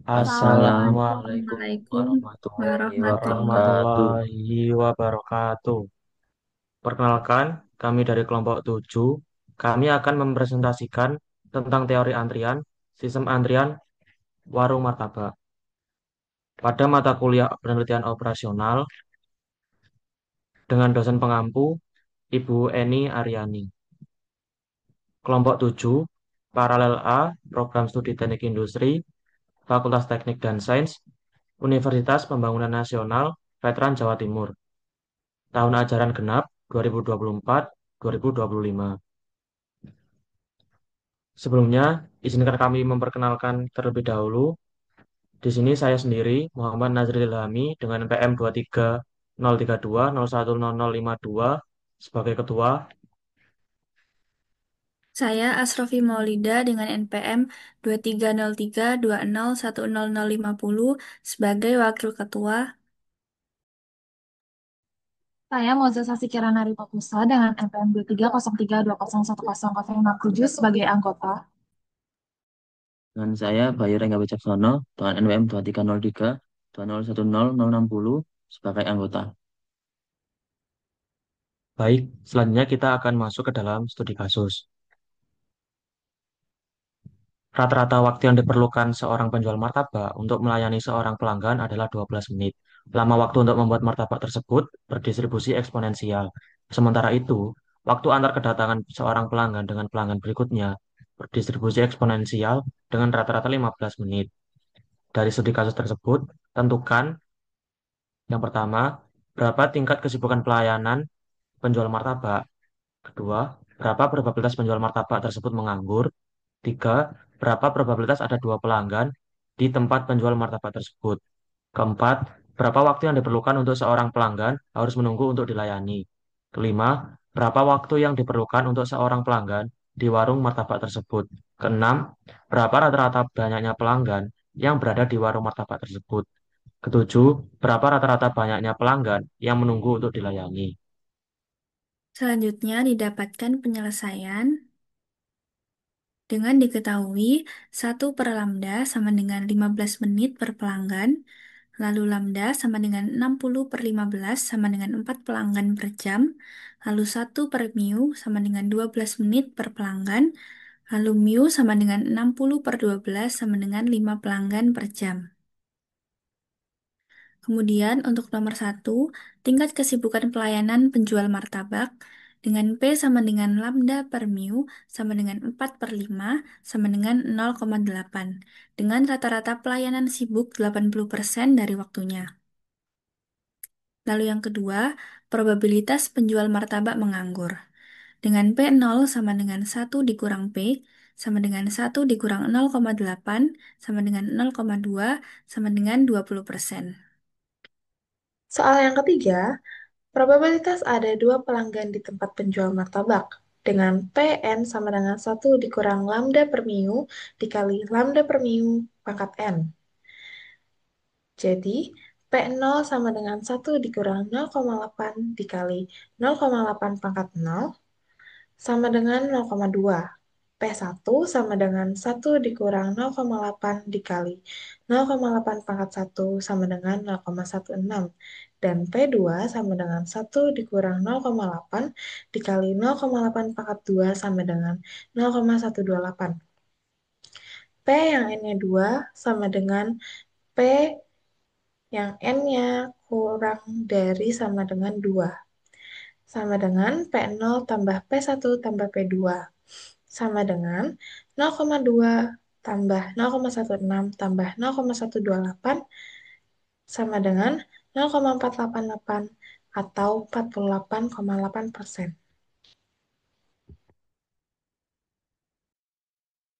Assalamualaikum Assalamualaikum warahmatullahi warahmatullahi. wabarakatuh. Perkenalkan, kami dari kelompok 7. Kami akan mempresentasikan tentang teori antrian, sistem antrian, warung martabak. Pada mata kuliah penelitian operasional dengan dosen pengampu, Ibu Eni Aryani. Kelompok 7, Paralel A, Program Studi Teknik Industri, Fakultas Teknik dan Sains, Universitas Pembangunan Nasional, Veteran Jawa Timur. Tahun ajaran genap 2024-2025. Sebelumnya, izinkan kami memperkenalkan terlebih dahulu. Di sini saya sendiri, Muhammad Nazril Ilhami, dengan PM 23032010052 sebagai ketua. Saya Asrofi Maulida dengan NPM 2303201050 sebagai Wakil Ketua. Saya Mozeza Kirana Ripakusa dengan NPM 230320101007 sebagai anggota. Dengan saya Bayu Rengga Wicaksono dengan NWM 2303 20101060 sebagai anggota. Baik, selanjutnya kita akan masuk ke dalam studi kasus. Rata-rata waktu yang diperlukan seorang penjual martabak untuk melayani seorang pelanggan adalah 12 menit. Lama waktu untuk membuat martabak tersebut berdistribusi eksponensial. Sementara itu, waktu antar kedatangan seorang pelanggan dengan pelanggan berikutnya berdistribusi eksponensial dengan rata-rata 15 menit. Dari studi kasus tersebut, tentukan yang pertama, berapa tingkat kesibukan pelayanan penjual martabak. Kedua, berapa probabilitas penjual martabak tersebut menganggur. Tiga, berapa probabilitas ada dua pelanggan di tempat penjual martabak tersebut. Keempat, berapa waktu yang diperlukan untuk seorang pelanggan harus menunggu untuk dilayani. Kelima, berapa waktu yang diperlukan untuk seorang pelanggan di warung martabak tersebut. Keenam, berapa rata-rata banyaknya pelanggan yang berada di warung martabak tersebut. Ketujuh, berapa rata-rata banyaknya pelanggan yang menunggu untuk dilayani. Selanjutnya didapatkan penyelesaian dengan diketahui 1/lambda sama dengan 15 menit per pelanggan, lalu lambda sama dengan 60/15 sama dengan 4 pelanggan per jam, lalu 1/mu sama dengan 12 menit per pelanggan, lalu mu sama dengan 60/12 sama dengan 5 pelanggan per jam. Kemudian untuk nomor satu, tingkat kesibukan pelayanan penjual martabak dengan P sama dengan lambda per mu sama dengan 4/5 sama dengan 0,8 dengan rata-rata pelayanan sibuk 80% dari waktunya. Lalu yang kedua, probabilitas penjual martabak menganggur. Dengan P0 sama dengan 1 dikurang P sama dengan 1 dikurang 0,8 sama dengan 0,2 sama dengan 20%. Soal yang ketiga, probabilitas ada dua pelanggan di tempat penjual martabak dengan PN sama dengan 1 dikurang lambda per mu dikali lambda per mu pangkat N. Jadi, P0 sama dengan 1 dikurang 0,8 dikali 0,8 pangkat 0 sama dengan 0,2. P1 sama dengan 1 dikurang 0,8 dikali 0,8 pangkat 1 sama dengan 0,16. Dan P2 sama dengan 1 dikurang 0,8 dikali 0,8 pangkat 2 sama dengan 0,128. P yang N-nya 2 sama dengan P yang N-nya kurang dari sama dengan 2. Sama dengan P0 tambah P1 tambah P2. Sama dengan 0,2 tambah 0,16 tambah 0,128 sama dengan 0,488 atau 48,8%.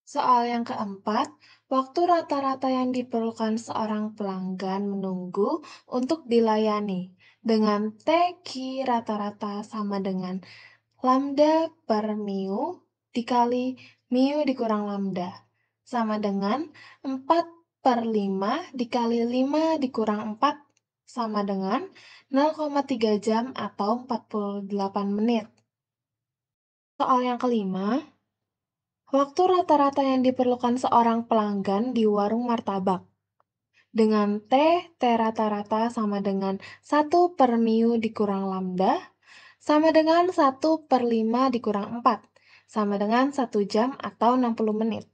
Soal yang keempat, waktu rata-rata yang diperlukan seorang pelanggan menunggu untuk dilayani dengan T rata-rata sama dengan lambda per mu dikali mu dikurang lambda sama dengan 4/5 dikali 5 dikurang 4 sama dengan 0,3 jam atau 48 menit. Soal yang kelima, waktu rata-rata yang diperlukan seorang pelanggan di warung martabak dengan T rata-rata sama dengan 1/mu dikurang lambda, sama dengan 1/5 dikurang 4, sama dengan 1 jam atau 60 menit.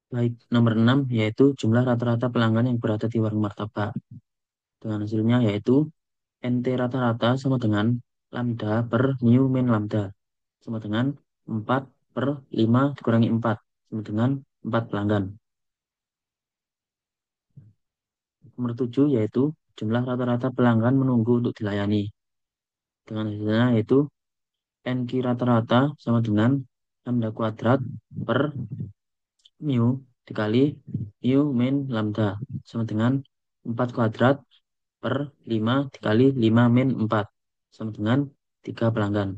Baik, nomor 6 yaitu jumlah rata-rata pelanggan yang berada di warung martabak. Dengan hasilnya yaitu NT rata-rata sama dengan lambda per mu min lambda sama dengan 4 per 5 dikurangi 4 sama dengan 4 pelanggan. Nomor 7 yaitu jumlah rata-rata pelanggan menunggu untuk dilayani. Dengan hasilnya yaitu NQ rata-rata sama dengan lambda kuadrat per mu dikali mu min lambda sama dengan 4 kuadrat per 5 dikali 5 min 4 sama dengan 3 pelanggan.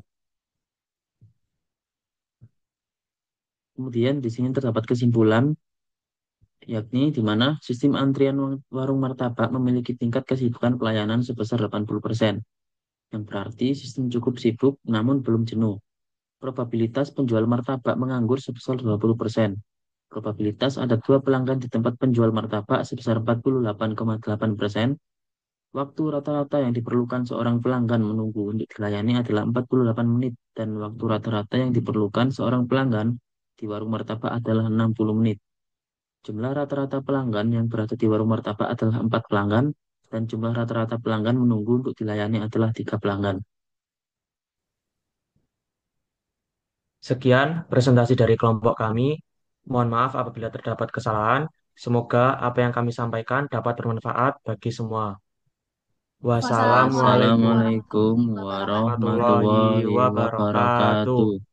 Kemudian di sini terdapat kesimpulan yakni di mana sistem antrian warung martabak memiliki tingkat kesibukan pelayanan sebesar 80%, yang berarti sistem cukup sibuk namun belum jenuh. Probabilitas penjual martabak menganggur sebesar 20%. Probabilitas ada dua pelanggan di tempat penjual martabak sebesar 48,8%. Waktu rata-rata yang diperlukan seorang pelanggan menunggu untuk dilayani adalah 48 menit dan waktu rata-rata yang diperlukan seorang pelanggan di warung martabak adalah 60 menit. Jumlah rata-rata pelanggan yang berada di warung martabak adalah 4 pelanggan dan jumlah rata-rata pelanggan menunggu untuk dilayani adalah 3 pelanggan. Sekian presentasi dari kelompok kami. Mohon maaf apabila terdapat kesalahan. Semoga apa yang kami sampaikan dapat bermanfaat bagi semua. Wassalamualaikum Wassalamualaikum Assalamualaikum warahmatullahi wabarakatuh. warahmatullahi warahmatullahi wabarakatuh. wabarakatuh.